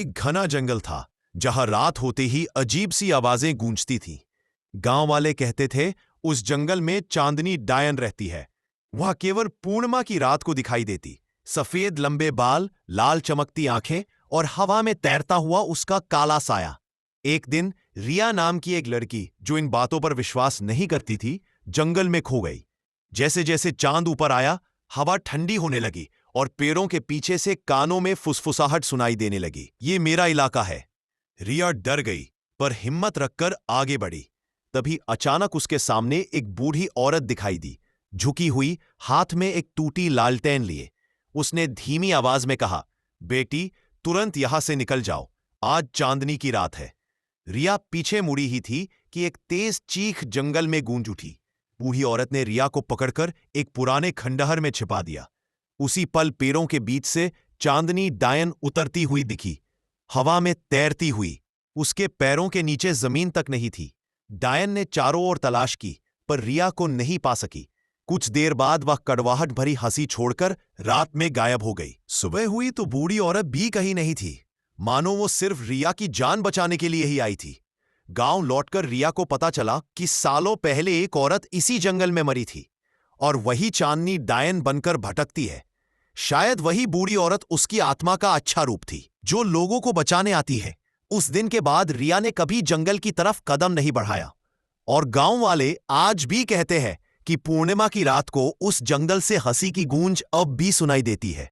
एक घना जंगल था जहां रात होते ही अजीब सी आवाजें गूंजती थीं। गांव वाले कहते थे उस जंगल में चांदनी डायन रहती है। वह केवल पूर्णिमा की रात को दिखाई देती। सफेद लंबे बाल, लाल चमकती आंखें और हवा में तैरता हुआ उसका काला साया। एक दिन रिया नाम की एक लड़की, जो इन बातों पर विश्वास नहीं करती थी, जंगल में खो गई। जैसे जैसे चांद ऊपर आया, हवा ठंडी होने लगी और पेड़ों के पीछे से कानों में फुसफुसाहट सुनाई देने लगी। ये मेरा इलाका है। रिया डर गई, पर हिम्मत रखकर आगे बढ़ी। तभी अचानक उसके सामने एक बूढ़ी औरत दिखाई दी, झुकी हुई, हाथ में एक टूटी लालटेन लिए। उसने धीमी आवाज में कहा, बेटी, तुरंत यहां से निकल जाओ, आज चांदनी की रात है। रिया पीछे मुड़ी ही थी कि एक तेज चीख जंगल में गूंज उठी। बूढ़ी औरत ने रिया को पकड़कर एक पुराने खंडहर में छिपा दिया। उसी पल पेड़ों के बीच से चांदनी डायन उतरती हुई दिखी, हवा में तैरती हुई। उसके पैरों के नीचे जमीन तक नहीं थी। डायन ने चारों ओर तलाश की, पर रिया को नहीं पा सकी। कुछ देर बाद वह कड़वाहट भरी हंसी छोड़कर रात में गायब हो गई। सुबह हुई तो बूढ़ी औरत भी कहीं नहीं थी, मानो वो सिर्फ रिया की जान बचाने के लिए ही आई थी। गांव लौटकर रिया को पता चला कि सालों पहले एक औरत इसी जंगल में मरी थी और वही चांदनी डायन बनकर भटकती है। शायद वही बूढ़ी औरत उसकी आत्मा का अच्छा रूप थी, जो लोगों को बचाने आती है। उस दिन के बाद रिया ने कभी जंगल की तरफ कदम नहीं बढ़ाया और गांव वाले आज भी कहते हैं कि पूर्णिमा की रात को उस जंगल से हंसी की गूंज अब भी सुनाई देती है।